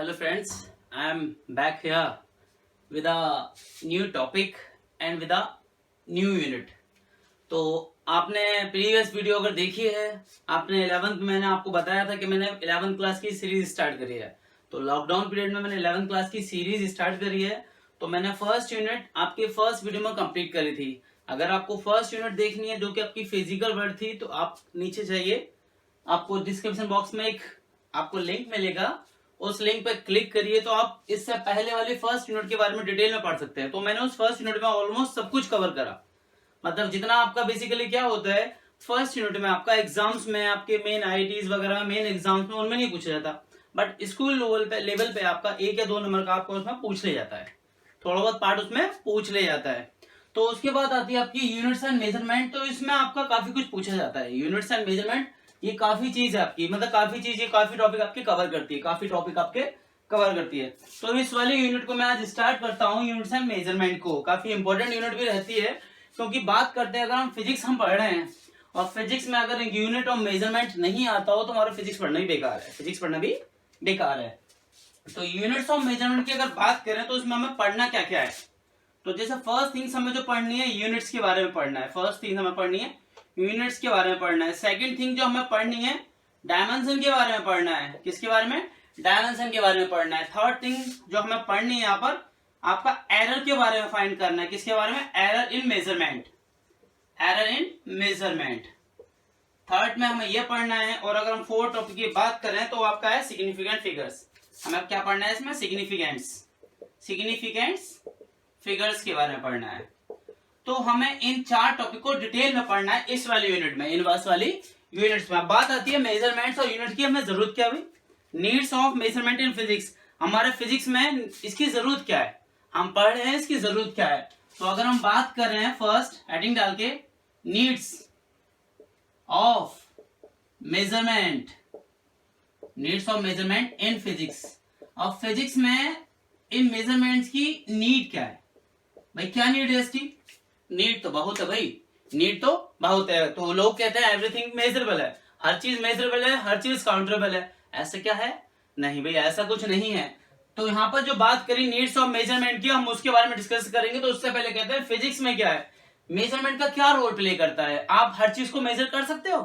Hello friends, I am back here with a new topic and with a new unit. तो आपने previous video अगर देखी है, आपने 11th में मैंने आपको बताया था कि मैंने 11th क्लास की सीरीज स्टार्ट करी है। तो लॉकडाउन पीरियड में मैंने 11th क्लास की सीरीज स्टार्ट करी है। तो मैंने फर्स्ट यूनिट आपके फर्स्ट वीडियो में कंप्लीट करी थी। अगर आपको फर्स्ट यूनिट देखनी है जो कि आपकी फिजिकल वर्ड थी, तो आप नीचे जाइए, आपको डिस्क्रिप्शन बॉक्स में एक आपको लिंक मिलेगा, उस लिंक पे क्लिक करिए तो आप इससे पहले वाली फर्स्ट यूनिट के बारे में डिटेल में पढ़ सकते हैं। तो मैंने उस फर्स्ट यूनिट में ऑलमोस्ट सब कुछ कवर करा। मतलब जितना आपका बेसिकली क्या होता है, फर्स्ट यूनिट में आपका एग्जाम्स में आपके मेन आईआईटीज वगैरह मेन एग्जाम्स में उनमें नहीं पूछा जाता, बट स्कूल लेवल पे आपका 1 या 2 नंबर का आपको उसमें पूछ ले जाता है, थोड़ा बहुत पार्ट उसमें पूछ ले जाता है। तो उसके बाद आती है आपकी यूनिट्स एंड मेजरमेंट। तो इसमें आपका काफी कुछ पूछा जाता है। यूनिट्स एंड मेजरमेंट ये काफी चीज है आपकी, मतलब काफी चीज, ये काफी टॉपिक आपके कवर करती है, काफी टॉपिक आपके कवर करती है। तो इस वाली यूनिट को मैं आज स्टार्ट करता हूँ, यूनिट्स एंड मेजरमेंट को। काफी इंपॉर्टेंट यूनिट भी रहती है, क्योंकि बात करते हैं अगर हम फिजिक्स हम पढ़ रहे हैं और फिजिक्स में अगर यूनिट और मेजरमेंट नहीं आता हो तो हमारा फिजिक्स पढ़ना ही बेकार है, फिजिक्स पढ़ना भी बेकार है। तो यूनिट्स और मेजरमेंट की अगर बात करें तो उसमें हमें पढ़ना क्या क्या है। तो जैसे फर्स्ट थिंग्स हमें जो पढ़नी है, यूनिट्स के बारे में पढ़ना है। फर्स्ट थिंग हमें पढ़नी है यूनिट्स के बारे में पढ़ना है। सेकंड थिंग जो हमें पढ़नी है, डायमेंशन के बारे में पढ़ना है। किसके बारे में? डायमेंशन के बारे में पढ़ना है। थर्ड थिंग जो हमें पढ़नी है यहाँ पर, आपका एरर के बारे में फाइंड करना है। किसके बारे में? Error in measurement, error in measurement. Third में हमें यह पढ़ना है। और अगर हम फोर्थ टॉपिक की बात करें तो आपका है सिग्निफिकेंट फिगर्स। हमें क्या पढ़ना है इसमें? सिग्निफिकेंट्स, सिग्निफिकेंट्स फिगर्स के बारे में पढ़ना है। तो हमें इन 4 टॉपिक को डिटेल में पढ़ना है इस वाली यूनिट में, इन वाली यूनिट्स में। बात आती है मेजरमेंट्स और यूनिट की, हमें जरूरत क्या हुई? Needs of measurement in physics. हमारे फिजिक्स में इसकी जरूरत क्या है, हम पढ़ रहे हैं इसकी जरूरत क्या है। तो अगर हम बात कर रहे हैं फर्स्ट हेडिंग डाल के, needs of measurement, needs of measurement in physics. अब फिजिक्स में इन मेजरमेंट्स की नीड क्या है भाई? क्या नीड है इसकी? नीड तो बहुत है भाई, नीड तो बहुत है। तो लोग कहते हैं एवरीथिंग मेजरेबल है, हर चीज मेजरेबल है, हर चीज काउंटेबल है। ऐसा क्या है? नहीं भाई, ऐसा कुछ नहीं है। तो यहाँ पर जो बात करी नीड्स ऑफ मेजरमेंट की, हम उसके बारे में डिस्कस करेंगे। तो उससे पहले कहते हैं फिजिक्स में क्या है, मेजरमेंट का क्या रोल प्ले करता है। आप हर चीज को मेजर कर सकते हो?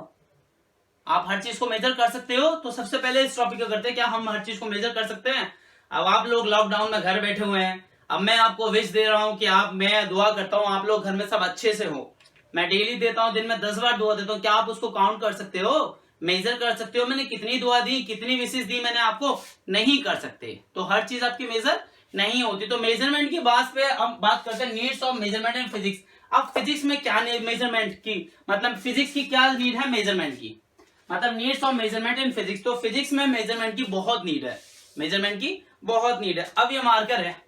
आप हर चीज को मेजर कर सकते हो? तो सबसे पहले इस टॉपिक को करते हैं, क्या हम हर चीज को मेजर कर सकते हैं? अब आप लोग लॉकडाउन में घर बैठे हुए हैं, अब मैं आपको विश दे रहा हूं कि मैं दुआ करता हूं आप लोग घर में सब अच्छे से हो। मैं डेली देता हूं, दिन में 10 बार दुआ देता हूं। क्या आप उसको काउंट कर सकते हो, मेजर कर सकते हो? मैंने कितनी दुआ दी, कितनी विशेष दी, मैंने आपको नहीं कर सकते। तो हर चीज आपकी मेजर नहीं होती। तो मेजरमेंट की बात पे हम बात करते हैं, needs of measurement in physics. अब फिजिक्स में क्या मेजरमेंट की, मतलब फिजिक्स की क्या नीड है मेजरमेंट की, मतलब needs of measurement in physics. तो फिजिक्स में मेजरमेंट की बहुत नीड है, मेजरमेंट की बहुत नीड है। अब ये मार्कर है,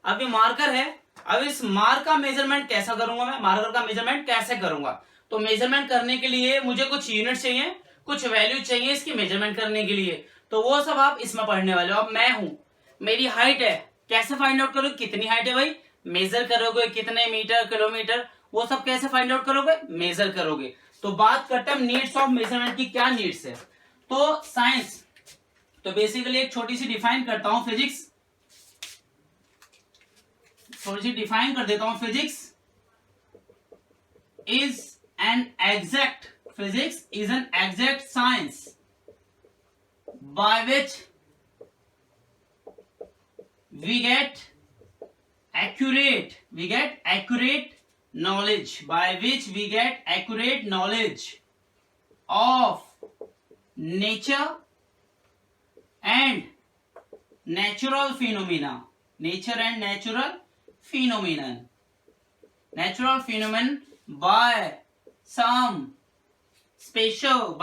अब ये मार्कर है, अब इस मार्क का मेजरमेंट कैसा करूंगा मैं? मार्कर का मेजरमेंट कैसे करूंगा? तो मेजरमेंट करने के लिए मुझे कुछ यूनिट चाहिए, कुछ वैल्यू चाहिए इसकी मेजरमेंट करने के लिए। तो वो सब आप इसमें पढ़ने वाले हो। अब मैं हूं, मेरी हाइट है, कैसे फाइंड आउट करोगे कितनी हाइट है भाई? मेजर करोगे, कितने मीटर, किलोमीटर, वो सब कैसे फाइंड आउट करोगे? मेजर करोगे। तो बात करते हैं नीड्स ऑफ मेजरमेंट की, क्या नीड्स है। तो साइंस, तो बेसिकली एक छोटी सी डिफाइन करता हूं फिजिक्स, थोड़ी सी डिफाइन कर देता हूं। Physics is an exact, physics is an exact science by which we get accurate knowledge, by which we get accurate knowledge of nature and natural phenomena, nature and natural phenomenon by some special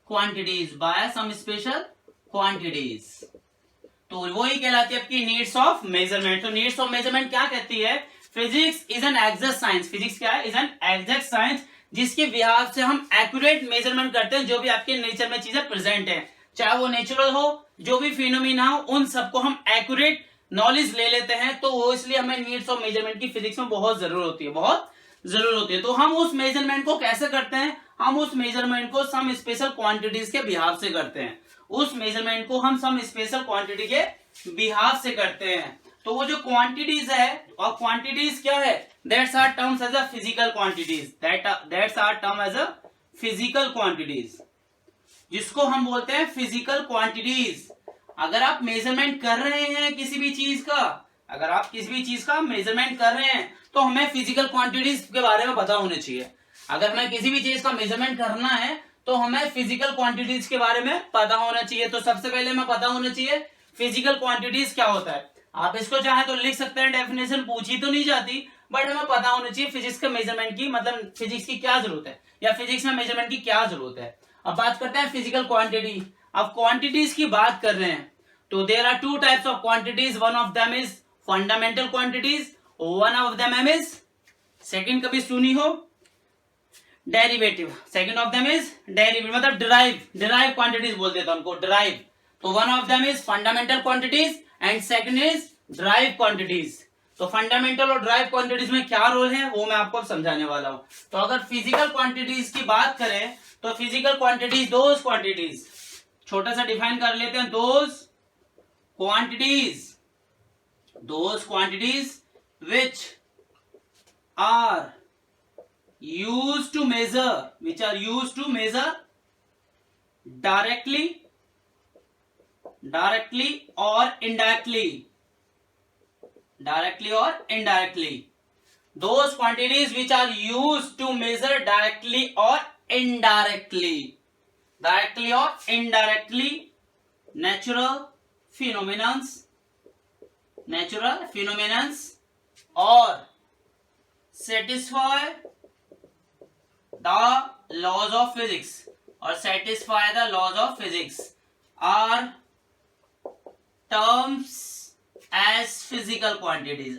quantities, तो वही कहलाती है आपकी needs of measurement. तो needs of measurement क्या कहती है? Physics is an exact science, physics क्या है? इज एन एग्जैक्ट साइंस, जिसके बिहाव से हम एक्यूरेट मेजरमेंट करते हैं जो भी आपके नेचर में चीजें प्रेजेंट है, चाहे वो नेचुरल हो, जो भी फिनोमिना हो, उन सबको हम एक्यूरेट नॉलेज ले लेते हैं। तो वो इसलिए हमें नीड्स ऑफ मेजरमेंट की फिजिक्स में बहुत जरूरत होती है, बहुत जरूरत होती है। तो हम उस मेजरमेंट को कैसे करते हैं? हम उस मेजरमेंट को सम स्पेशल क्वांटिटीज के बिहाव से करते हैं। उस मेजरमेंट को हम सम स्पेशल क्वांटिटी के बिहाफ से करते हैं। तो वो जो क्वांटिटीज है, और क्वांटिटीज क्या है, that's are terms as a physical quantities, that's are term as a physical quantities, जिसको हम बोलते हैं फिजिकल क्वांटिटीज। अगर आप मेजरमेंट कर रहे हैं किसी भी चीज का, अगर आप किसी भी चीज का मेजरमेंट कर रहे हैं तो हमें फिजिकल क्वांटिटीज के बारे में पता होना चाहिए। अगर हमें किसी भी चीज का मेजरमेंट करना है तो हमें फिजिकल क्वांटिटीज के बारे में पता होना चाहिए। तो सबसे पहले हमें पता होना चाहिए फिजिकल क्वांटिटीज क्या होता है। आप इसको चाहे तो लिख सकते हैं, डेफिनेशन पूछी तो नहीं जाती, बट हमें पता होना चाहिए फिजिक्स के मेजरमेंट की, मतलब फिजिक्स की क्या जरूरत है, या फिजिक्स में मेजरमेंट की क्या जरूरत है। अब बात करते हैं फिजिकल क्वांटिटी। अब क्वांटिटीज की बात कर रहे हैं तो there are two types of quantities, one of them is fundamental quantities, one of them is, second कभी सुनी हो, derivative, second of them is derivative, मतलब डिराइव क्वांटिटीज बोल देता उनको, डिराइव। तो one of them is fundamental quantities and second is derive quantities. तो fundamental और डिराइव क्वांटिटीज में क्या रोल है वो मैं आपको समझाने वाला हूं। तो अगर फिजिकल क्वांटिटीज की बात करें तो फिजिकल क्वांटिटीज, दोज क्वांटिटीज, छोटा सा डिफाइन कर लेते हैं, those quantities which are used to measure directly or indirectly, those quantities which are used to measure directly or indirectly, natural phenomena or satisfy the laws of physics are terms as physical quantities,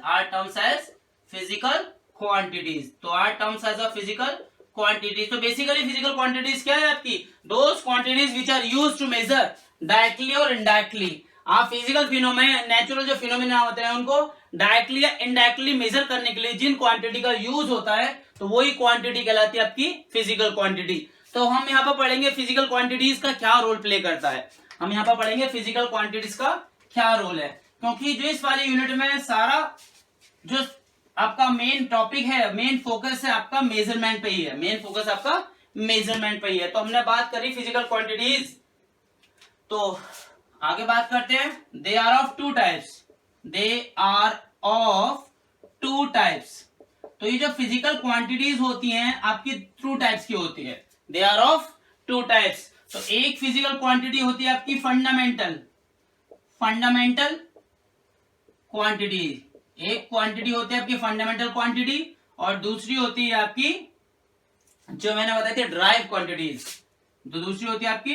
तो are terms as a physical quantities। तो basically physical quantities क्या है आपकी, those quantities which are used to measure directly और indirectly. आप physical phenomena, natural जो phenomena होते हैं उनको डायरेक्टली या इनडायरेक्टली मेजर करने के लिए जिन क्वांटिटी का यूज होता है तो वही क्वांटिटी कहलाती है आपकी फिजिकल क्वांटिटी। तो हम यहाँ पर पढ़ेंगे फिजिकल क्वांटिटीज का क्या रोल प्ले करता है, हम यहाँ पर पढ़ेंगे फिजिकल क्वांटिटीज का क्या रोल है, क्योंकि जो इस वाले यूनिट में सारा जो आपका मेन टॉपिक है, मेन फोकस है आपका मेजरमेंट पे ही है, तो हमने बात करी फिजिकल क्वांटिटीज। तो आगे बात करते हैं, they are of two types. तो ये जो फिजिकल क्वांटिटीज होती हैं आपकी टू टाइप्स की होती है, they are of two types. तो एक फिजिकल क्वांटिटी होती है आपकी फंडामेंटल क्वांटिटी, एक क्वांटिटी होती है आपकी फंडामेंटल क्वांटिटी, और दूसरी होती है आपकी जो मैंने बताई थी डिराइव क्वांटिटीज। तो दूसरी होती है आपकी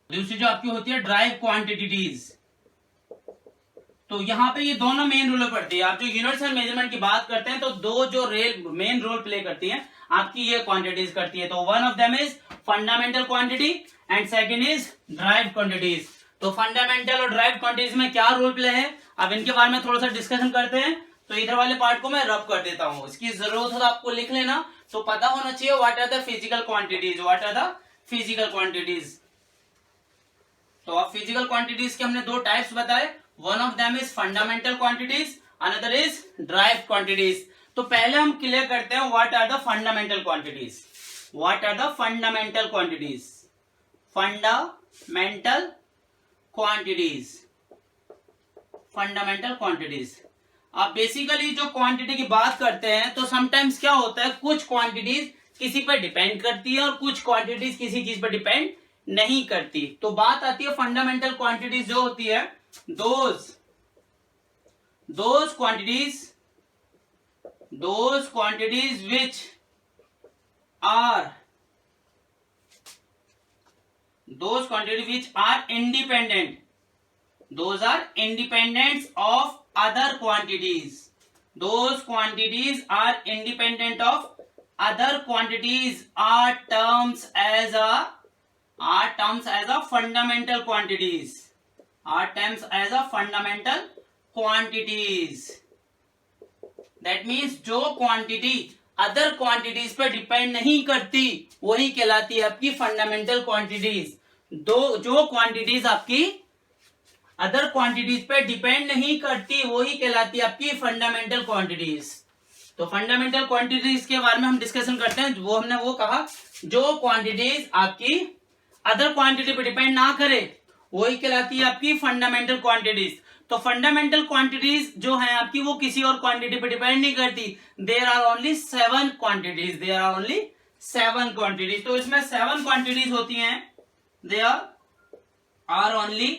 दूसरी जो आपकी होती है डिराइव क्वांटिटीज। तो यहाँ पे ये दोनों मेन रोल पड़ती है। आप जो यूनिवर्सल मेजरमेंट की बात करते हैं तो दो जो मेन रोल प्ले करती हैं आपकी ये क्वांटिटीज करती है। तो one of them is fundamental quantity and second is derive quantities. तो फंडामेंटल और डिराइव क्वांटिटीज में क्या रोल प्ले है, अब इनके बारे में थोड़ा सा डिस्कशन करते हैं। तो इधर वाले पार्ट को मैं रब कर देता हूं, इसकी जरूरत हो तो आपको लिख लेना, तो पता होना चाहिए what are the physical quantities. तो अब फिजिकल क्वांटिटीज के हमने दो टाइप्स बताए, one of them is fundamental quantities, another is derive quantities. तो पहले हम क्लियर करते हैं what are the fundamental quantities. Fundamental quantities. अब बेसिकली जो क्वांटिटी की बात करते हैं तो समटाइम्स क्या होता है, कुछ क्वांटिटीज किसी पर डिपेंड करती है और कुछ क्वांटिटीज किसी चीज पर डिपेंड नहीं करती। तो बात आती है फंडामेंटल क्वांटिटीज जो होती है, those quantities which are independent, those are independent of other quantities. Those quantities are independent of other quantities are terms as a fundamental quantities. That means जो क्वांटिटी अदर क्वांटिटीज पर depend नहीं करती वही कहलाती है आपकी फंडामेंटल क्वांटिटीज। जो quantities आपकी अदर क्वांटिटीज पे डिपेंड नहीं करती वही कहलाती है आपकी फंडामेंटल क्वांटिटीज। तो फंडामेंटल क्वांटिटीज के बारे में हम डिस्कशन करते हैं। वो हमने वो कहा जो क्वांटिटीज आपकी अदर क्वांटिटी पे डिपेंड ना करे वही कहलाती है आपकी फंडामेंटल क्वांटिटीज। तो फंडामेंटल क्वांटिटीज जो है आपकी वो किसी और क्वांटिटी पे डिपेंड नहीं करती। There are only 7 quantities, there are only 7 quantities. तो इसमें 7 क्वांटिटीज होती हैं। There are only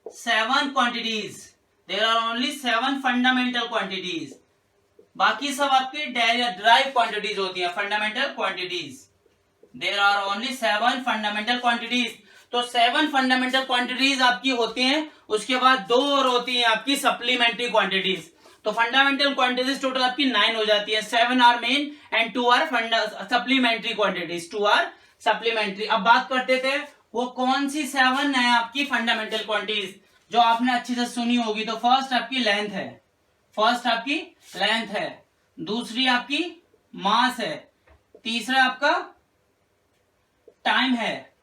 7 quantities, there are only 7 fundamental quantities. बाकी सब आपकी ड्राइव क्वांटिटीज होती है, fundamental quantities. There are only 7 fundamental quantities. तो 7 फंडामेंटल क्वांटिटीज आपकी होती हैं। उसके बाद 2 और होती हैं आपकी सप्लीमेंट्री क्वांटिटीज। तो फंडामेंटल क्वांटिटीज टोटल आपकी 9 हो जाती है। 7 are main and 2 are supplementary quantities, 2 are supplementary. अब बात करते थे वो कौन सी 7 है आपकी फंडामेंटल क्वांटिटीज जो आपने अच्छी से सुनी होगी। तो फर्स्ट आपकी लेंथ है, फर्स्ट आपकी लेंथ है, दूसरी आपकी मास है, तीसरा आपका टाइम है,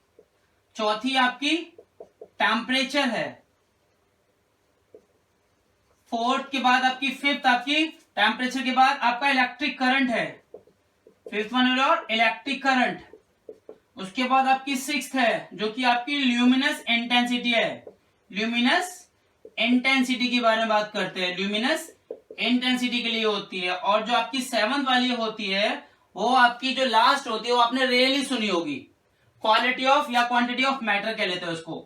चौथी आपकी टेम्परेचर है, फोर्थ के बाद आपकी फिफ्थ आपकी टेम्परेचर के बाद आपका इलेक्ट्रिक करंट है, फिफ्थ वन और इलेक्ट्रिक करंट। उसके बाद आपकी सिक्स्थ है जो कि आपकी ल्यूमिनस इंटेंसिटी है। ल्यूमिनस इंटेंसिटी के बारे में बात करते हैं, ल्यूमिनस इंटेंसिटी के लिए होती है। और जो आपकी 7th वाली होती है वो आपकी जो लास्ट होती है वो आपने रेयरली सुनी होगी, क्वालिटी ऑफ या क्वांटिटी ऑफ मैटर कह लेते हैं उसको,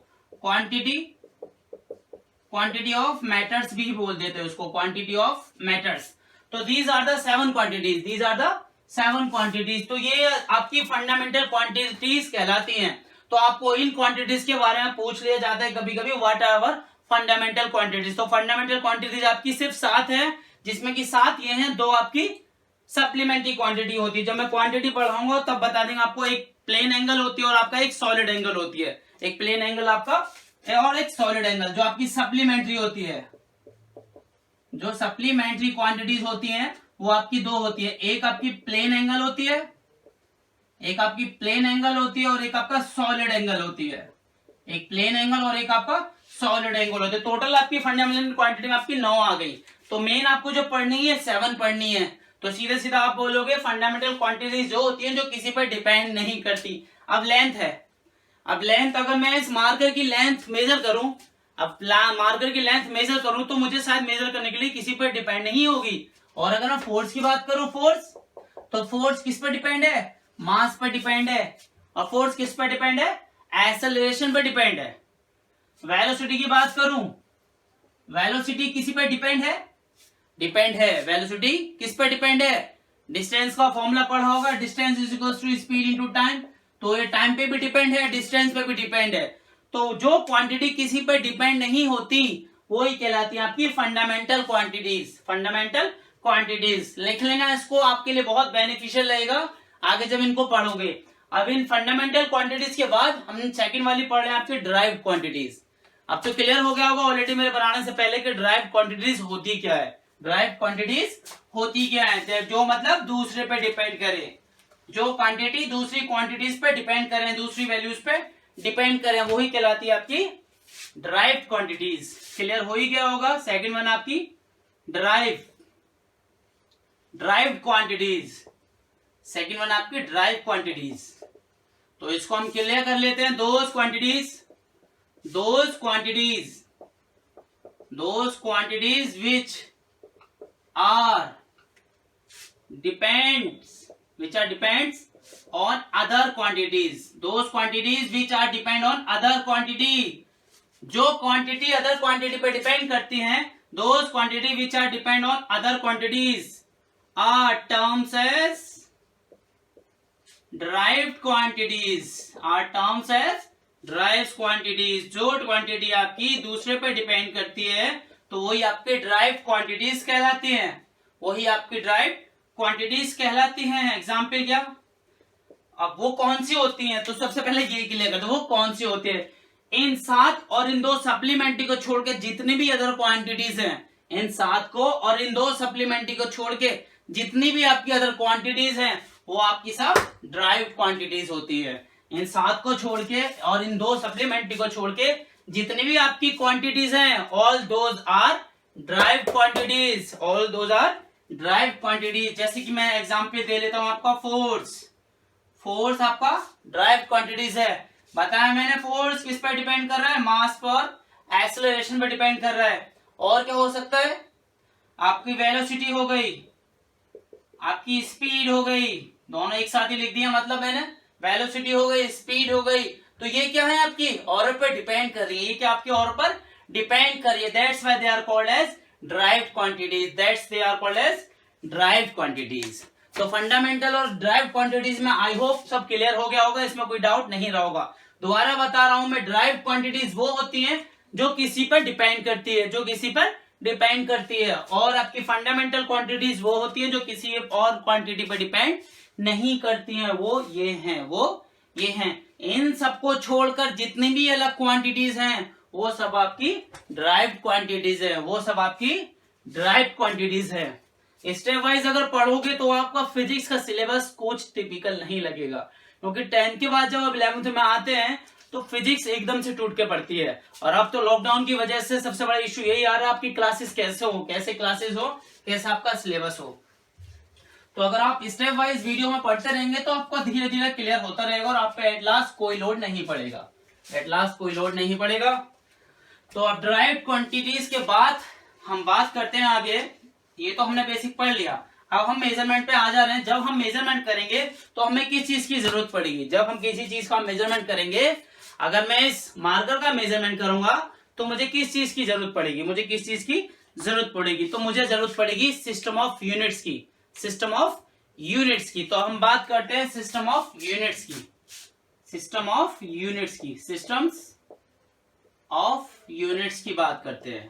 क्वांटिटी ऑफ मैटर्स भी बोल देते हैं उसको, क्वांटिटी ऑफ मैटर्स। तो these are the 7 quantities, these are the 7 quantities. तो ये आपकी फंडामेंटल क्वांटिटीज कहलाती हैं। तो आपको इन क्वांटिटीज के बारे में पूछ लिया जाता है कभी कभी, what are our fundamental quantities. तो फंडामेंटल क्वांटिटीज आपकी सिर्फ 7 है, जिसमें कि 7 ये हैं, 2 आपकी सप्लीमेंट्री क्वांटिटी होती है। जब मैं क्वांटिटी पढ़ाऊंगा तब बता देंगे आपको। एक प्लेन एंगल होती है और आपका एक सॉलिड एंगल होती है, एक प्लेन एंगल आपका और एक सॉलिड एंगल जो आपकी सप्लीमेंट्री होती है। जो सप्लीमेंट्री क्वांटिटीज होती हैं वो आपकी 2 होती है, एक आपकी प्लेन एंगल होती है, एक आपकी प्लेन एंगल होती है और एक आपका सॉलिड एंगल होती है। एक प्लेन एंगल और एक आपका सॉलिड एंगल होते हैं। टोटल आपकी फंडामेंटल क्वांटिटी में आपकी 9 आ गई। तो मेन आपको जो पढ़नी है 7 पढ़नी है। तो सीधे सीधा आप बोलोगे फंडामेंटल क्वांटिटीज जो होती हैं जो किसी पर डिपेंड नहीं करती। अब लेंथ है, अब लेंथ अगर मैं इस मार्कर की लेंथ मेजर करूं, अब मार्कर की लेंथ मेजर करूं तो मुझे शायद मेजर करने के लिए किसी पर डिपेंड नहीं होगी। और अगर मैं फोर्स की बात करूं, फोर्स, तो फोर्स किस पर डिपेंड है, मास पर डिपेंड है। और फोर्स किस पर डिपेंड है, एक्सेलरेशन पर डिपेंड है। वेलोसिटी की बात करूं, वेलोसिटी किसी पर डिपेंड है, डिपेंड है। वेलोसिटी किस पर डिपेंड है, डिस्टेंस का फॉर्मूला पढ़ा होगा, distance is equal to speed into time. तो ये टाइम पे भी डिपेंड है, डिस्टेंस पे भी डिपेंड है। तो जो क्वांटिटी किसी पर डिपेंड नहीं होती वही कहलाती है आपकी फंडामेंटल क्वांटिटीज, फंडामेंटल क्वांटिटीज। लिख लेना इसको, आपके लिए बहुत बेनिफिशियल रहेगा आगे जब इनको पढ़ोगे। अब इन फंडामेंटल क्वांटिटीज के बाद हम सेकंड वाली पढ़ रहे हैं आपकी ड्राइव क्वांटिटीज। अब तो क्लियर हो गया होगा ऑलरेडी मेरे बनाने से पहले कि ड्राइव क्वांटिटीज होती क्या है। ड्राइव क्वांटिटीज होती क्या है, जो मतलब दूसरे पे डिपेंड करे, जो क्वांटिटी दूसरी क्वांटिटीज पे डिपेंड करें, दूसरी वैल्यूज पे डिपेंड करें, वही कहलाती है आपकी ड्राइव क्वांटिटीज। क्लियर हो ही गया होगा। सेकंड वन आपकी ड्राइव क्वांटिटीज, सेकंड वन आपकी ड्राइव क्वांटिटीज। तो इसको हम क्लियर कर लेते हैं। Those quantities which are depends on other quantities, those quantities which are depend on other quantity, जो क्वांटिटी अदर क्वांटिटी पे डिपेंड करती हैं, those quantity which are depend on other quantities are terms as derived quantities, are terms as derived quantities। जो quantity आपकी दूसरे पे depend करती है तो वही आपके ड्राइव क्वांटिटीज कहलाती हैं, वही आपकी ड्राइव क्वांटिटीज कहलाती हैं। एग्जाम्पल क्या, अब वो कौन सी होती हैं, तो सबसे पहले ये क्लियर कर दो वो कौन सी होती है। इन 7 और इन 2 सप्लीमेंट्री को छोड़ के जितनी भी अदर क्वांटिटीज हैं, इन 7 को और इन 2 सप्लीमेंट्री को छोड़ के जितनी भी आपकी अदर क्वांटिटीज हैं वो आपकी सब ड्राइव क्वांटिटीज होती है। इन 7 को छोड़ के और इन 2 सप्लीमेंट्री को छोड़ के जितनी भी आपकी क्वांटिटीज हैं, all those are derived quantities, all those are derived quantities. जैसे कि मैं एग्जांपल दे लेता हूं आपका फोर्स आपका ड्राइव्ड क्वांटिटीज है। बताया मैंने फोर्स किस पर डिपेंड कर रहा है, मास पर, एक्सेलरेशन पर डिपेंड कर रहा है। और क्या हो सकता है, आपकी वेलोसिटी हो गई, आपकी स्पीड हो गई, दोनों एक साथ ही लिख दिया, मतलब मैंने वेलोसिटी हो गई, स्पीड हो गई। तो ये क्या है, आपकी और पर डिपेंड कर रही है, ये क्या आपकी और पर डिपेंड कर रही है। That's why they are called as derived quantities, that's they are called as derived quantities. तो फंडामेंटल और ड्राइव्ड क्वांटिटीज में आई होप सब क्लियर हो गया होगा, इसमें कोई डाउट नहीं रहा होगा। दोबारा बता रहा हूं मैं, ड्राइव्ड क्वांटिटीज वो होती हैं जो किसी पर डिपेंड करती है, जो किसी पर डिपेंड करती है, और आपकी फंडामेंटल क्वांटिटीज वो होती है जो किसी और क्वांटिटी पर डिपेंड नहीं करती हैं। वो ये हैं। इन सबको छोड़कर जितनी भी अलग क्वांटिटीज हैं वो सब आपकी ड्राइव्ड क्वांटिटीज है, वो सब आपकी ड्राइव्ड क्वांटिटीज है। स्टेप वाइज अगर पढ़ोगे तो आपका फिजिक्स का सिलेबस कुछ टिपिकल नहीं लगेगा, क्योंकि 10th के बाद जब आप 11th में आते हैं तो फिजिक्स एकदम से टूट के पड़ती है। और अब तो लॉकडाउन की वजह से सबसे बड़ा इश्यू यही आ रहा है, आपकी क्लासेस कैसे क्लासेस हो, कैसे आपका सिलेबस हो। तो अगर आप स्टेप वाइज वीडियो में पढ़ते रहेंगे तो आपको धीरे धीरे क्लियर होता रहेगा और आप पे एट लास्ट कोई लोड नहीं पड़ेगा, तो अब ड्राइव्ड क्वांटिटीज के बाद हम बात करते हैं आगे। ये तो हमने बेसिक पढ़ लिया, अब हम मेजरमेंट पे आ जा रहे हैं। जब हम मेजरमेंट करेंगे तो हमें किस चीज की जरूरत पड़ेगी, जब हम किसी चीज का मेजरमेंट करेंगे, अगर मैं इस मार्कर का मेजरमेंट करूंगा तो मुझे किस चीज की जरूरत पड़ेगी, तो मुझे जरूरत पड़ेगी सिस्टम ऑफ यूनिट्स की। तो हम बात करते हैं सिस्टम्स ऑफ यूनिट्स की बात करते हैं।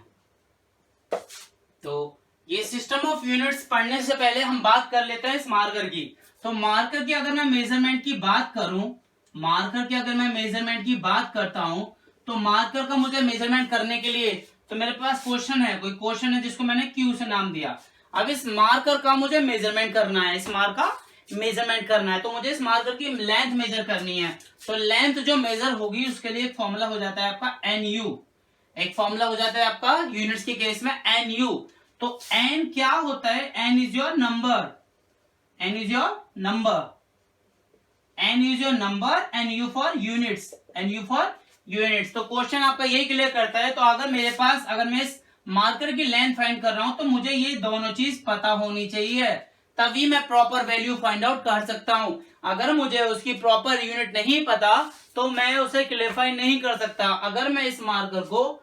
तो ये सिस्टम ऑफ यूनिट्स पढ़ने से पहले हम बात कर लेते हैं इस मार्कर की। तो मार्कर की अगर मैं मेजरमेंट की बात करता हूं तो मार्कर का मुझे मेजरमेंट करने के लिए तो मेरे पास क्वेश्चन है जिसको मैंने क्यू से नाम दिया। अब इस मार्कर का मुझे मेजरमेंट करना है, तो मुझे इस मार्कर की लेंथ मेजर करनी है। तो लेंथ जो मेजर होगी उसके लिए एक फॉर्मूला हो जाता है आपका यूनिट्स के केस में NU। तो n क्या होता है, n is your number, NU for units, तो क्वेश्चन आपका यही क्लियर करता है। तो अगर मैं इस मार्कर की लेंथ फाइंड कर रहा हूं तो मुझे ये दोनों चीज पता होनी चाहिए, तभी मैं प्रॉपर वैल्यू फाइंड आउट कर सकता हूं। अगर मुझे उसकी प्रॉपर यूनिट नहीं पता तो मैं उसे क्लेरिफाई नहीं कर सकता। अगर मैं इस मार्कर को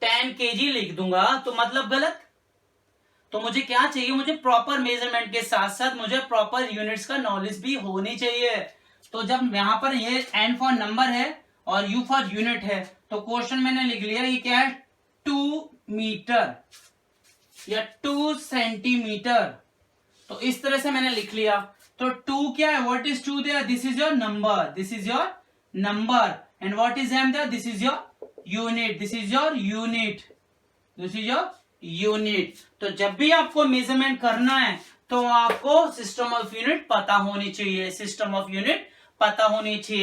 10 kg लिख दूंगा तो मतलब गलत। तो मुझे क्या चाहिए, मुझे प्रॉपर मेजरमेंट के साथ साथ मुझे प्रॉपर यूनिट्स का नॉलेज भी होनी चाहिए। तो जब यहाँ पर ये N फॉर नंबर है और U फॉर यूनिट है, तो क्वेश्चन मैंने लिख लिया, ये क्या है, 2 मीटर या 2 सेंटीमीटर। तो इस तरह से मैंने लिख लिया। तो 2 क्या है, what is 2 there, this is your number, and what is M there, this is your unit. तो जब भी आपको मेजरमेंट करना है तो आपको सिस्टम ऑफ यूनिट पता होनी चाहिए।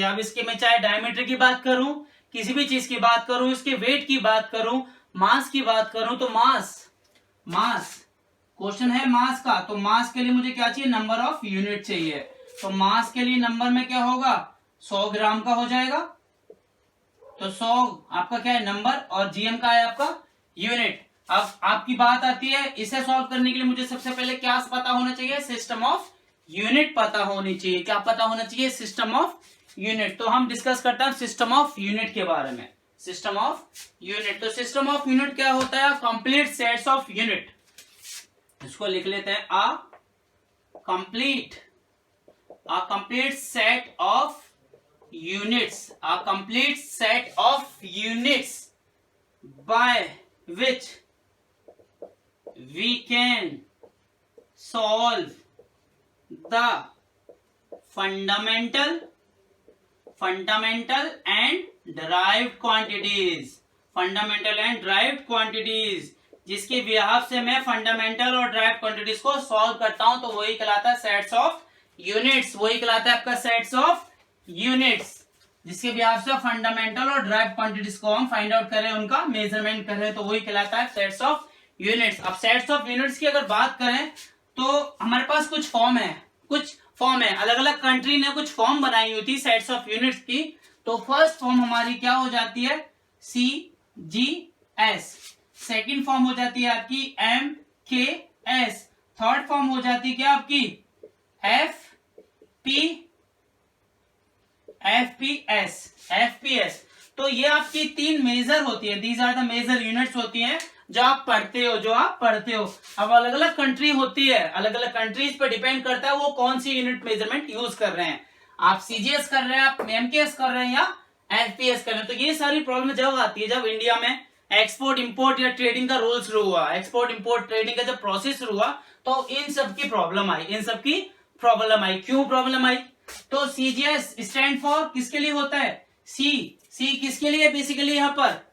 अब इसके मैं चाहे डायमीटर की बात करूं, किसी भी चीज की बात करूं, इसके वेट की बात करूं, मास की बात करूं, तो मास क्वेश्चन है मास का, तो मास के लिए मुझे क्या चाहिए, नंबर ऑफ यूनिट चाहिए। तो मास के लिए नंबर में क्या होगा, 100 ग्राम का हो जाएगा। तो 100 आपका क्या है, नंबर, और GM का है आपका यूनिट। अब आपकी बात आती है, इसे सॉल्व करने के लिए मुझे सबसे पहले क्या पता होना चाहिए, सिस्टम ऑफ यूनिट पता होनी चाहिए। क्या पता होना चाहिए, सिस्टम ऑफ यूनिट। तो हम डिस्कस करते हैं सिस्टम ऑफ यूनिट के बारे में। सिस्टम ऑफ यूनिट, तो सिस्टम ऑफ यूनिट क्या होता है, कंप्लीट सेट्स ऑफ यूनिट। इसको लिख लेते हैं, a complete set of units, by which we can solve the fundamental and derived quantities, जिसके बिहाफ से मैं फंडामेंटल और ड्राइव्ड क्वांटिटीज को सॉल्व करता हूं, तो वही कहलाता है सेट्स ऑफ यूनिट्स, वही कहलाता है आपका सेट्स ऑफ यूनिट्स। जिसके बिहाफ से फंडामेंटल और ड्राइव क्वांटिटीज को हम फाइंड आउट कर रहे हैं, उनका मेजरमेंट कर रहे हैं, तो वही कहलाता है सेट्स ऑफ यूनिट्स। अब सेट्स ऑफ यूनिट्स की अगर बात करें तो हमारे पास कुछ फॉर्म है, अलग अलग कंट्री ने कुछ फॉर्म बनाई हुई थी सेट्स ऑफ यूनिट्स की। तो फर्स्ट फॉर्म हमारी क्या हो जाती है, CGS, सेकंड फॉर्म हो जाती है आपकी MKS, थर्ड फॉर्म हो जाती है क्या आपकी FPS। तो ये आपकी तीन मेजर होती है, these are the major units होती हैं जो आप पढ़ते हो। अब अलग अलग कंट्री होती है, अलग अलग कंट्रीज पे डिपेंड करता है वो कौन सी यूनिट मेजरमेंट यूज कर रहे हैं। आप CGS कर रहे हैं, आप MKS कर रहे हैं या FPS कर रहे हैं। तो ये सारी प्रॉब्लम जब आती है जब इंडिया में एक्सपोर्ट इंपोर्ट या ट्रेडिंग का रूल शुरू हुआ, एक्सपोर्ट इंपोर्ट ट्रेडिंग का जब प्रोसेस शुरू हुआ, तो इन सब की प्रॉब्लम आई। क्यों प्रॉब्लम आई? तो CGS स्टैंड फॉर किसके लिए होता है, सी किसके लिए बेसिकली यहाँ पर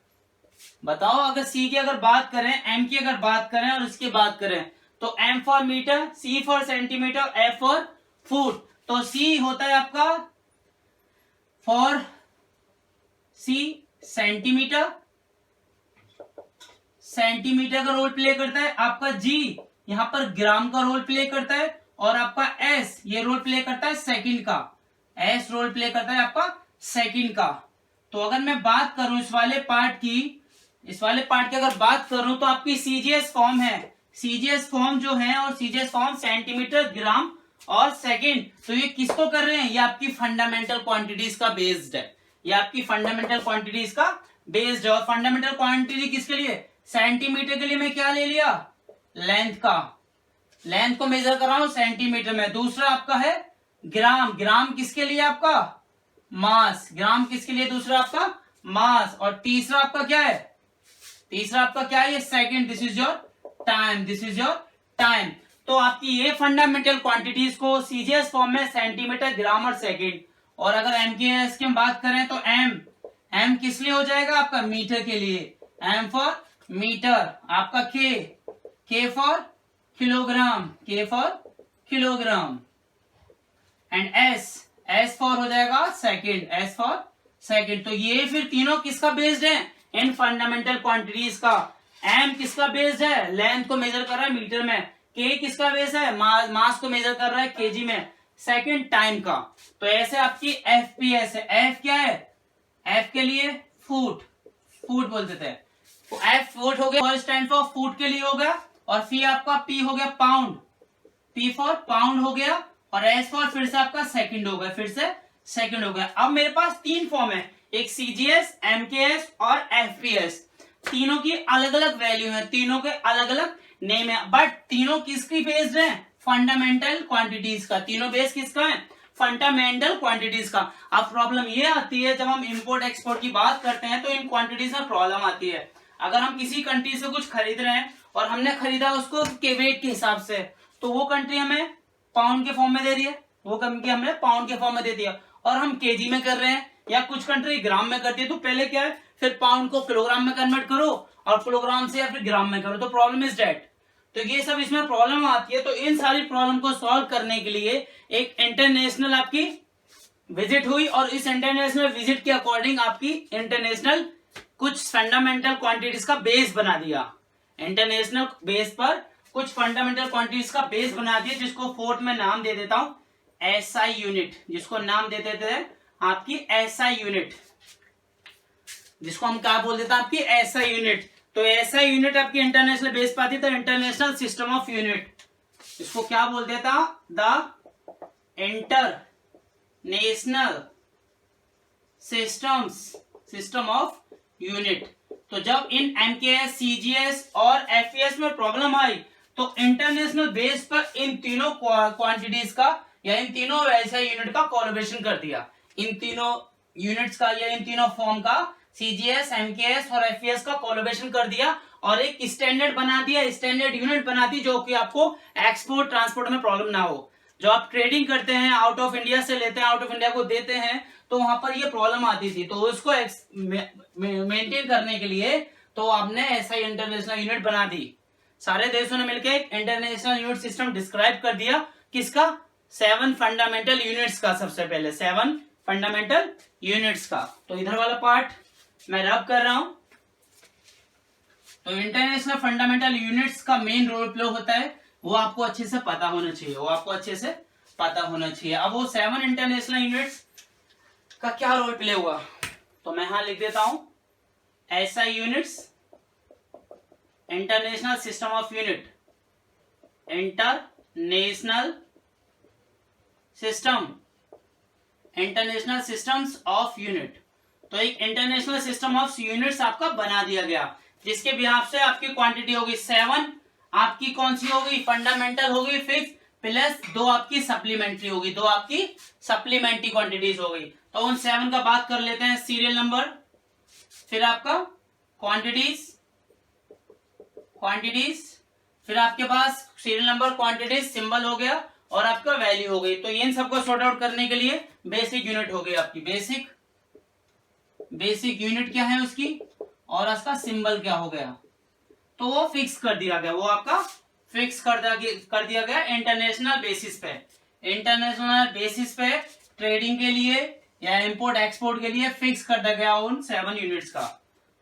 बताओ। अगर C की अगर बात करें, M की अगर बात करें और इसकी बात करें, तो M for metre, C for centimetre, F for foot. तो C होता है आपका फॉर C सेंटीमीटर का रोल प्ले करता है, आपका G यहां पर ग्राम का रोल प्ले करता है, और आपका S ये रोल प्ले करता है सेकंड का, S रोल प्ले करता है आपका सेकंड का। तो अगर मैं बात करूं इस वाले पार्ट की अगर बात करूं तो आपकी CGS फॉर्म है, CGS फॉर्म जो है, और CGS फॉर्म सेंटीमीटर, ग्राम और सेकंड। तो ये किसको कर रहे हैं, ये आपकी फंडामेंटल क्वांटिटीज का बेस्ड है, और फंडामेंटल क्वांटिटी किसके लिए, सेंटीमीटर के लिए मैं क्या ले लिया, लेंथ को मेजर कर रहा हूं सेंटीमीटर में। दूसरा आपका है ग्राम किसके लिए, आपका मास, दूसरा आपका मास। और तीसरा आपका क्या है, ये second, this is your time. तो आपकी ये फंडामेंटल क्वांटिटीज को CGS फॉर्म में सेंटीमीटर, ग्राम और सेकंड। और अगर MKS की हम बात करें तो M किस लिए हो जाएगा, आपका मीटर के लिए, M फॉर मीटर, आपका K for kilogram, and S for हो जाएगा सेकंड, तो ये फिर तीनों किसका बेस्ड है, इन फंडामेंटल क्वांटिटीज का। M किसका बेस्ड है, लेंथ को मेजर कर रहा है मीटर में, K किसका बेस है, मास को मेजर कर रहा है केजी में, सेकंड टाइम का। तो ऐसे आपकी FPS है, F क्या है, F के लिए फुट बोलते थे, तो F फुट हो गया, फर्स्ट स्टैंड फॉर फुट के लिए हो गया, और फिर आपका P हो गया पाउंड, P फॉर पाउंड हो गया, और S फॉर फिर से आपका सेकंड हो गया, अब मेरे पास तीन फॉर्म है, एक CGS, MKS और FPS। तीनों की अलग अलग वैल्यू है, तीनों के अलग अलग नेम है, बट तीनों किसकी बेस्ड है, फंडामेंटल क्वांटिटीज का। तीनों बेस किसका है, फंडामेंटल क्वांटिटीज का। अब प्रॉब्लम ये आती है जब हम इंपोर्ट एक्सपोर्ट की बात करते हैं तो इन क्वांटिटीज में प्रॉब्लम आती है। अगर हम किसी कंट्री से कुछ खरीद रहे हैं और हमने खरीदा उसको के वेट के हिसाब से, तो वो कंट्री हमें पाउंड के फॉर्म में दे रही है, वो कंट्री हमें पाउंड के फॉर्म में दे दिया, और हम केजी में कर रहे हैं, या कुछ कंट्री ग्राम में करती है। तो पहले क्या है, फिर पाउंड को किलोग्राम में कन्वर्ट करो, और किलोग्राम से या फिर ग्राम में करो, तो प्रॉब्लम इज डेट। तो ये सब इसमें प्रॉब्लम आती है। तो इन सारी प्रॉब्लम को सॉल्व करने के लिए एक इंटरनेशनल आपकी विजिट हुई, और इस इंटरनेशनल विजिट के अकॉर्डिंग आपकी इंटरनेशनल कुछ फंडामेंटल क्वांटिटीज का बेस बना दिया, इंटरनेशनल बेस पर कुछ फंडामेंटल क्वांटिटीज का बेस बना दिया, जिसको फोर्थ में नाम दे देता हूं SI यूनिट, जिसको नाम दे देते हैं आपकी SI यूनिट, जिसको हम क्या बोल देते हैं, आपकी SI यूनिट। तो SI यूनिट आपकी इंटरनेशनल बेस पर आती है, तो इंटरनेशनल सिस्टम ऑफ यूनिट, इसको क्या बोल देता, the international system of unit. तो जब इन MKS, CGS और FPS में प्रॉब्लम आई, तो इंटरनेशनल बेस पर इन तीनों क्वांटिटीज का या इन तीनों SI यूनिट का कोलैबोरेशन कर दिया, इन तीनों यूनिट्स का या इन तीनों फॉर्म का, CGS, MKS और FPS का कोलैबोरेशन कर दिया, और एक स्टैंडर्ड बना दिया, स्टैंडर्ड यूनिट बना दी, जो कि आपको एक्सपोर्ट ट्रांसपोर्ट में प्रॉब्लम ना हो। जो आप ट्रेडिंग करते हैं, आउट ऑफ इंडिया से लेते हैं, आउट ऑफ इंडिया को देते हैं, तो वहां पर ये प्रॉब्लम आती थी। तो उसको मेंटेन करने के लिए तो आपने SI इंटरनेशनल यूनिट बना दी, सारे देशों ने मिलकर एक इंटरनेशनल यूनिट सिस्टम डिस्क्राइब कर दिया, किसका, 7 फंडामेंटल यूनिट्स का। सबसे पहले 7 फंडामेंटल यूनिट्स का। तो इधर वाला पार्ट मैं रब कर रहा हूं। तो इंटरनेशनल फंडामेंटल यूनिट्स का मेन रोल प्ले होता है, वो आपको अच्छे से पता होना चाहिए, वो आपको अच्छे से पता होना चाहिए। अब वो 7 इंटरनेशनल यूनिट्स का क्या रोल प्ले हुआ, तो मैं यहां लिख देता हूं SI units, international system of unit, international systems of unit. तो एक इंटरनेशनल सिस्टम ऑफ यूनिट्स आपका बना दिया गया, जिसके बिहाफ से आपकी क्वांटिटी होगी 7, आपकी कौन सी होगी, फंडामेंटल होगी फिक्स, प्लस 2 आपकी सप्लीमेंट्री होगी, 2 आपकी सप्लीमेंट्री क्वांटिटीज हो गई। तो उन 7 का बात कर लेते हैं, सीरियल नंबर, फिर आपका क्वांटिटीज, फिर आपके पास सीरियल नंबर, क्वांटिटीज, सिंबल हो गया और आपका वैल्यू हो गई। तो इन सबको सॉर्ट आउट करने के लिए बेसिक यूनिट हो गई आपकी, बेसिक यूनिट क्या है उसकी, और उसका सिंबल क्या हो गया, तो वो फिक्स कर दिया गया, वो आपका फिक्स कर दिया गया इंटरनेशनल बेसिस पे ट्रेडिंग के लिए या इंपोर्ट एक्सपोर्ट के लिए फिक्स कर दिया गया उन 7 यूनिट्स का।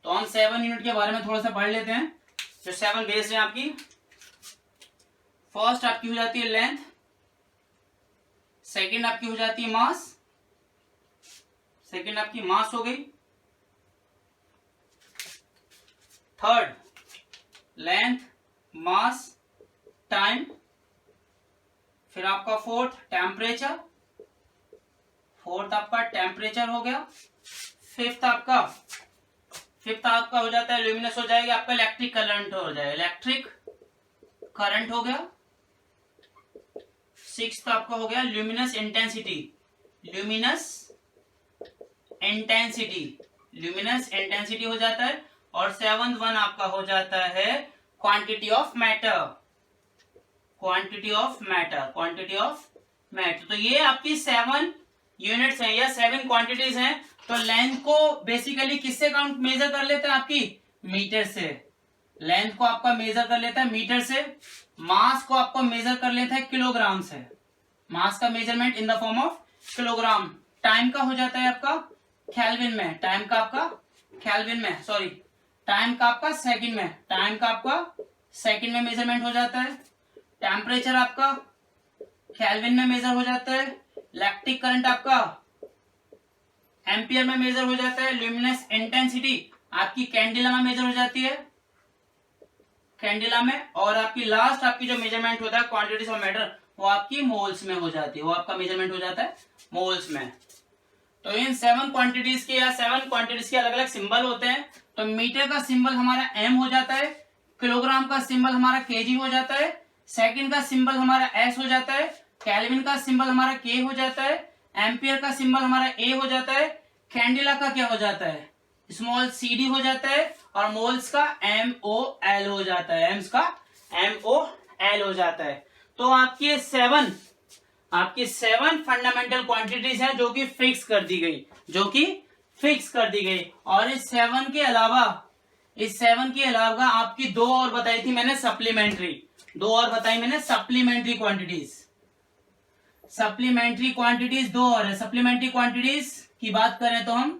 तो हम 7 यूनिट के बारे में थोड़ा सा पढ़ लेते हैं। जो 7 बेस है आपकी, फर्स्ट आपकी हो जाती है लेंथ, सेकंड आपकी हो जाती है मास, सेकंड आपकी मास हो गई, थर्ड लेंथ, मास, टाइम, फिर आपका फोर्थ आपका टेम्परेचर हो गया, फिफ्थ आपका हो जाता है ल्यूमिनस, हो जाएगा आपका इलेक्ट्रिक करंट हो गया, सिक्स्थ आपका हो गया ल्यूमिनस इंटेंसिटी हो जाता है, और 7th वन आपका हो जाता है क्वांटिटी ऑफ मैटर। तो ये आपकी 7 यूनिट्स हैं या 7 क्वांटिटीज हैं। तो लेंथ को बेसिकली किससे काउंट मेजर कर लेते हैं, आपकी मीटर से, लेंथ को आपका मेजर कर लेता है मीटर से, मास को आपको मेजर कर लेता है किलोग्राम से, मास का measurement in the form of kilogram. Time का हो जाता है आपका केल्विन में, टाइम का आपका सेकंड में मेजरमेंट हो जाता है, टेम्परेचर आपका केल्विन में मेजर हो जाता है, इलेक्ट्रिक करंट आपका एम्पियर में मेजर हो जाता है, ल्यूमिनस इंटेंसिटी आपकी कैंडिला में मेजर हो जाती है, और आपकी लास्ट आपकी जो मेजरमेंट होता है क्वांटिटीज ऑफ मैटर, वो आपकी मोल्स में हो जाती है, वो आपका मेजरमेंट हो जाता है मोल्स में। तो इन 7 क्वांटिटीज के अलग अलग सिंबल होते हैं। तो मीटर का सिंबल हमारा M हो जाता है, किलोग्राम का सिंबल हमारा kg हो जाता है, सेकंड का सिंबल हमारा S हो जाता है, केल्विन का सिंबल हमारा K हो जाता है, एम्पियर का सिंबल हमारा A हो जाता है, कैंडिला का क्या हो जाता है, स्मॉल CD हो जाता है, और मोल्स का MOL हो जाता है, MOL हो जाता है। तो आपकी 7 फंडामेंटल क्वांटिटीज हैं जो कि फिक्स कर दी गई, और इस 7 के अलावा आपकी 2 और बताई थी मैंने सप्लीमेंट्री क्वांटिटीज 2 और है। सप्लीमेंट्री क्वांटिटीज की बात करें तो हम,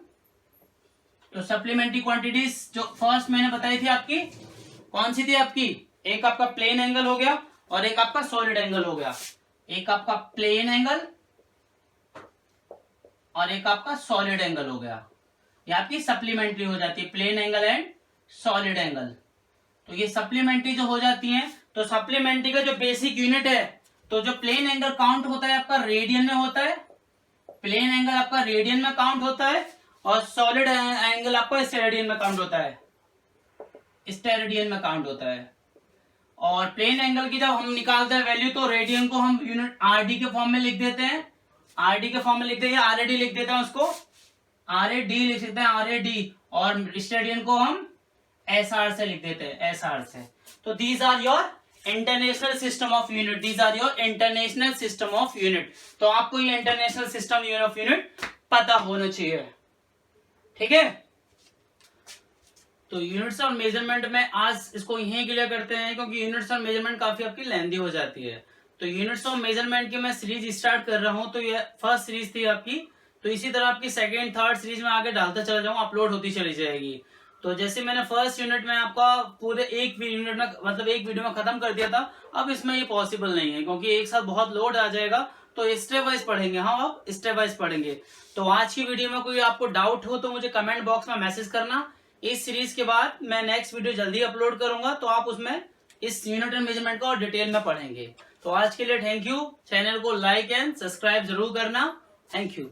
तो सप्लीमेंट्री क्वांटिटीज जो फर्स्ट मैंने बताई थी आपकी, कौन सी थी आपकी, एक आपका प्लेन एंगल हो गया और एक आपका सॉलिड एंगल हो गया, एक आपका प्लेन एंगल और एक आपका सॉलिड एंगल हो गया, ये आपकी सप्लीमेंट्री हो जाती है, plane angle and solid angle. तो ये सप्लीमेंट्री जो हो जाती है, तो सप्लीमेंट्री का जो बेसिक यूनिट है, तो जो प्लेन एंगल काउंट होता है आपका रेडियन में होता है, प्लेन एंगल आपका रेडियन में काउंट होता है, और सॉलिड एंगल आपका स्टेरेडियन में काउंट होता है। और प्लेन एंगल की जब हम निकालते हैं वैल्यू, तो रेडियन को हम यूनिट RD के फॉर्म में लिख देते हैं, RAD लिख देते हैं, उसको RAD लिख सकते हैं, RAD, और स्टेरेडियन को हम SR से लिख देते हैं, SR से। तो these are your international system of unit, तो आपको ये इंटरनेशनल सिस्टम ऑफ यूनिट पता होना चाहिए, ठीक है। तो यूनिट्स और मेजरमेंट में आज इसको यहीं क्लियर करते हैं, क्योंकि यूनिट्स और मेजरमेंट काफी आपकी लेंथी हो जाती है। तो यूनिट्स और मेजरमेंट की मैं सीरीज स्टार्ट कर रहा हूं। तो ये फर्स्ट सीरीज थी आपकी तो इसी तरह आपकी सेकेंड थर्ड सीरीज में आगे डालता चला जाऊंगा, अपलोड होती चली जाएगी। तो जैसे मैंने फर्स्ट यूनिट में आपका पूरे एक यूनिट में मतलब एक वीडियो में खत्म कर दिया था, अब इसमें ये पॉसिबल नहीं है क्योंकि एक साथ बहुत लोड आ जाएगा। तो स्टेप वाइज पढ़ेंगे, हाँ अब स्टेप वाइज पढ़ेंगे। तो आज की वीडियो में कोई आपको डाउट हो तो मुझे कमेंट बॉक्स में मैसेज करना। इस सीरीज के बाद मैं नेक्स्ट वीडियो जल्दी अपलोड करूंगा, तो आप उसमें इस यूनिट एंड मेजरमेंट को और डिटेल में पढ़ेंगे। तो आज के लिए थैंक यू। चैनल को लाइक एंड सब्सक्राइब जरूर करना। Thank you.